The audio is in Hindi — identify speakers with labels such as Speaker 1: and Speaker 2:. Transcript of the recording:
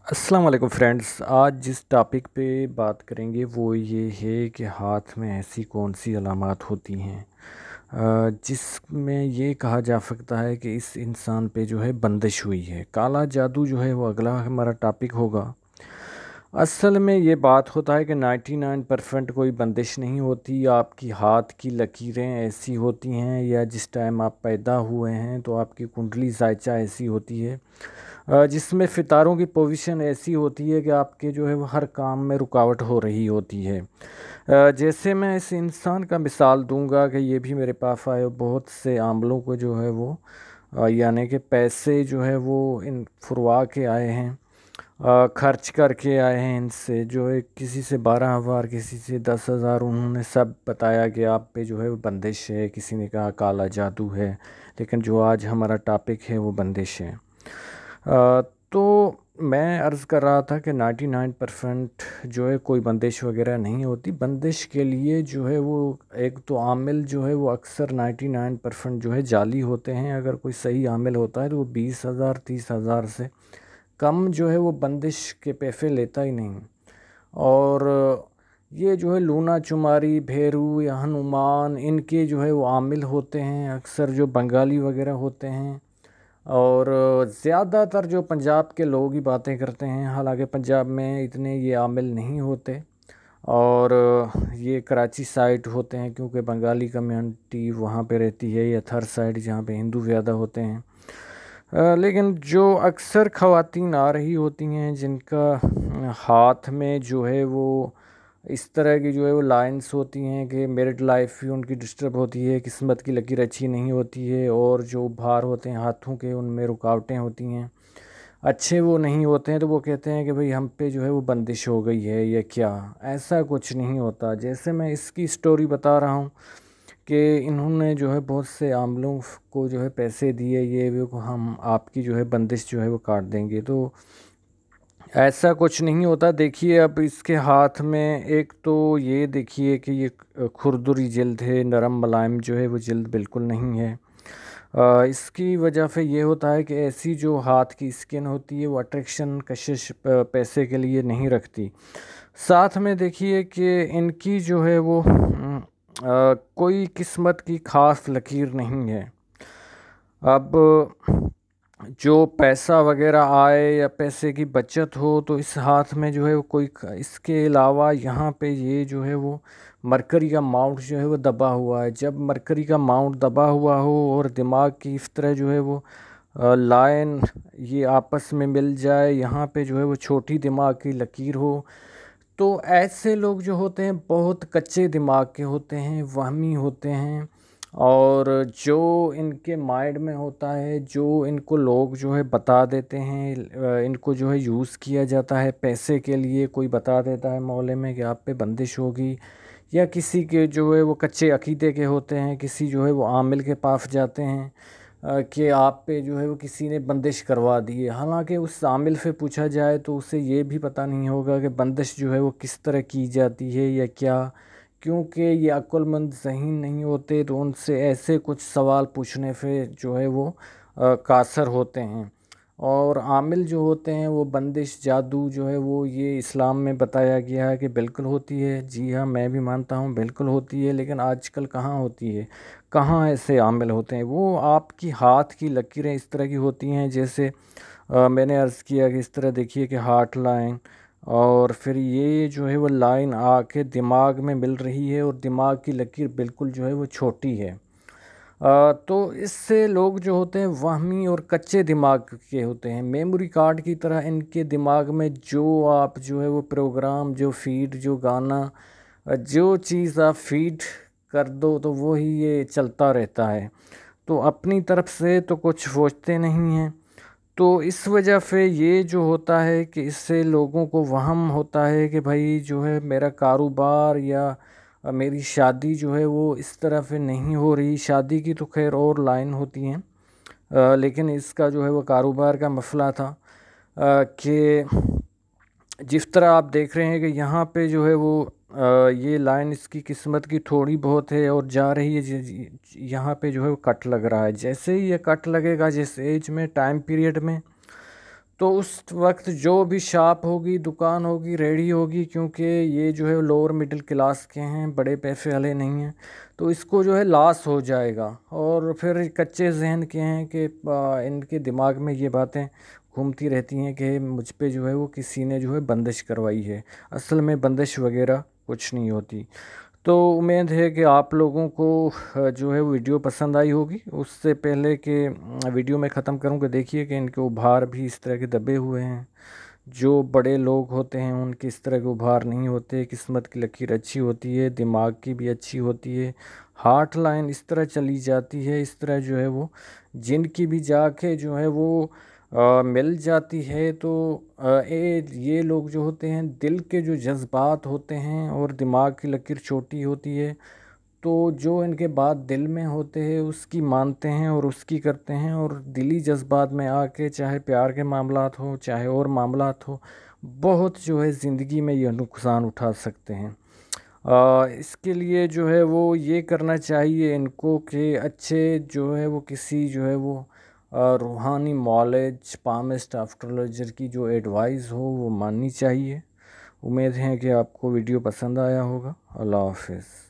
Speaker 1: अस्सलाम वालेकुम फ्रेंड्स। आज जिस टॉपिक पे बात करेंगे वो ये है कि हाथ में ऐसी कौन सी अलामात होती हैं जिसमें ये कहा जा सकता है कि इस इंसान पे जो है बंदिश हुई है। काला जादू जो है वो अगला हमारा टॉपिक होगा। असल में ये बात होता है कि 99% कोई बंदिश नहीं होती। आपकी हाथ की लकीरें ऐसी होती हैं या जिस टाइम आप पैदा हुए हैं तो आपकी कुंडली जायचा ऐसी होती है जिसमें सितारों की पोजीशन ऐसी होती है कि आपके जो है वो हर काम में रुकावट हो रही होती है। जैसे मैं इस इंसान का मिसाल दूंगा कि ये भी मेरे पास आए, बहुत से आमलों को जो है वो यानी कि पैसे जो है वो इन फुरवा के आए हैं, खर्च करके आए हैं। इनसे जो है किसी से 12,000, किसी से 10,000, उन्होंने सब बताया कि आप पे जो है वो बंदिश है, किसी ने कहा काला जादू है। लेकिन जो आज हमारा टॉपिक है वो बंदिश है। तो मैं अर्ज़ कर रहा था कि 99% जो है कोई बंदिश वगैरह नहीं होती। बंदिश के लिए जो है वो एक तो आमिल जो है वो अक्सर 99% जो है जाली होते हैं। अगर कोई सही आमिल होता है तो वो 20,000 30,000 से कम जो है वो बंदिश के पैसे लेता ही नहीं। और ये जो है लूना चुमारी, भेरू या हनुमान, इनके जो है वो आमिल होते हैं अक्सर, जो बंगाली वगैरह होते हैं। और ज़्यादातर जो पंजाब के लोग ही बातें करते हैं, हालांकि पंजाब में इतने ये आमिल नहीं होते। और ये कराची साइड होते हैं क्योंकि बंगाली कम्युनिटी वहाँ पे रहती है, या थर साइड जहाँ पे हिंदू ज़्यादा होते हैं। लेकिन जो अक्सर ख़वातीन आ रही होती हैं जिनका हाथ में जो है वो इस तरह की जो है वो लाइंस होती हैं कि मेरिड लाइफ भी उनकी डिस्टर्ब होती है, किस्मत की लकीर अच्छी नहीं होती है, और जो भार होते हैं हाथों के उनमें रुकावटें होती हैं, अच्छे वो नहीं होते हैं, तो वो कहते हैं कि भाई हम पे जो है वो बंदिश हो गई है या क्या। ऐसा कुछ नहीं होता। जैसे मैं इसकी स्टोरी बता रहा हूँ कि इन्होंने जो है बहुत से आमलों को जो है पैसे दिए, ये वो हम आपकी जो है बंदिश जो है वो काट देंगे। तो ऐसा कुछ नहीं होता। देखिए अब इसके हाथ में एक तो ये देखिए कि ये खुरदुरी जिल्द है, नरम मुलायम जो है वो जिल्द बिल्कुल नहीं है। इसकी वजह से ये होता है कि ऐसी जो हाथ की स्किन होती है वो अट्रैक्शन, कशिश पैसे के लिए नहीं रखती। साथ में देखिए कि इनकी जो है वो कोई किस्मत की खास लकीर नहीं है। अब जो पैसा वगैरह आए या पैसे की बचत हो तो इस हाथ में जो है वो कोई, इसके अलावा यहाँ पे ये जो है वो मरकरी का माउंट जो है वो दबा हुआ है। जब मरकरी का माउंट दबा हुआ हो और दिमाग की इस तरह जो है वो लाइन ये आपस में मिल जाए, यहाँ पे जो है वो छोटी दिमाग की लकीर हो, तो ऐसे लोग जो होते हैं बहुत कच्चे दिमाग के होते हैं, वहमी होते हैं। और जो इनके माइंड में होता है, जो इनको लोग जो है बता देते हैं, इनको जो है यूज़ किया जाता है पैसे के लिए। कोई बता देता है मोहल्ले में कि आप पे बंदिश होगी, या किसी के जो है वो कच्चे अकीदे के होते हैं, किसी जो है वो आमिल के पास जाते हैं कि आप पे जो है वो किसी ने बंदिश करवा दी है। हालांकि उस आमिल से पूछा जाए तो उसे ये भी पता नहीं होगा कि बंदिश जो है वो किस तरह की जाती है या क्या, क्योंकि ये अक्लमंद ज़हीन नहीं होते। तो उनसे ऐसे कुछ सवाल पूछने से जो है वो कासर होते हैं। और आमिल जो होते हैं वो बंदिश जादू जो है वो ये इस्लाम में बताया गया है कि बिल्कुल होती है। जी हाँ, मैं भी मानता हूँ बिल्कुल होती है। लेकिन आजकल कहाँ होती है, कहाँ ऐसे आमिल होते हैं। वो आपकी हाथ की लकीरें इस तरह की होती हैं, जैसे मैंने अर्ज़ किया कि इस तरह देखिए कि हार्ट लाइन, और फिर ये जो है वो लाइन आके दिमाग में मिल रही है, और दिमाग की लकीर बिल्कुल जो है वो छोटी है। तो इससे लोग जो होते हैं वहमी और कच्चे दिमाग के होते हैं। मेमोरी कार्ड की तरह इनके दिमाग में जो आप जो है वो प्रोग्राम, जो फीड, जो गाना, जो चीज़ आप फीड कर दो तो वो ही ये चलता रहता है। तो अपनी तरफ से तो कुछ सोचते नहीं हैं। तो इस वजह से ये जो होता है कि इससे लोगों को वहम होता है कि भाई जो है मेरा कारोबार या मेरी शादी जो है वो इस तरह से नहीं हो रही। शादी की तो खैर और लाइन होती हैं, लेकिन इसका जो है वो कारोबार का मसला था कि जिस तरह आप देख रहे हैं कि यहाँ पे जो है वो ये लाइन इसकी किस्मत की थोड़ी बहुत है और जा रही है। यहाँ पे जो है वो कट लग रहा है। जैसे ही ये कट लगेगा जिस एज में, टाइम पीरियड में, तो उस वक्त जो भी शॉप होगी, दुकान होगी, रेडी होगी, क्योंकि ये जो है लोअर मिडिल क्लास के हैं, बड़े पैसे वाले नहीं हैं, तो इसको जो है लॉस हो जाएगा। और फिर कच्चे जहन के हैं कि इनके दिमाग में ये बातें घूमती रहती हैं कि मुझ पे जो है वो किसी ने जो है बंदिश करवाई है। असल में बंदिश वगैरह कुछ नहीं होती। तो उम्मीद है कि आप लोगों को जो है वीडियो पसंद आई होगी। उससे पहले कि वीडियो में ख़त्म करूं, कि देखिए कि इनके उभार भी इस तरह के दबे हुए हैं। जो बड़े लोग होते हैं उनके इस तरह के उभार नहीं होते। किस्मत की लकीर अच्छी होती है, दिमाग की भी अच्छी होती है, हार्ट लाइन इस तरह चली जाती है, इस तरह जो है वो जिनकी भी जाके जो है वो मिल जाती है। तो ये लोग जो होते हैं, दिल के जो जज्बात होते हैं और दिमाग की लकीर छोटी होती है, तो जो इनके बात दिल में होते हैं उसकी मानते हैं और उसकी करते हैं। और दिली जज्बात में आके, चाहे प्यार के मामलात हो चाहे और मामलात हो, बहुत जो है ज़िंदगी में ये नुकसान उठा सकते हैं। इसके लिए जो है वो ये करना चाहिए इनको कि अच्छे जो है वो किसी जो है वो रूहानी नॉलेज, पामिस्ट एस्ट्रोलॉजर की जो एडवाइस हो वो माननी चाहिए। उम्मीद है कि आपको वीडियो पसंद आया होगा। अल्लाह हाफिज़।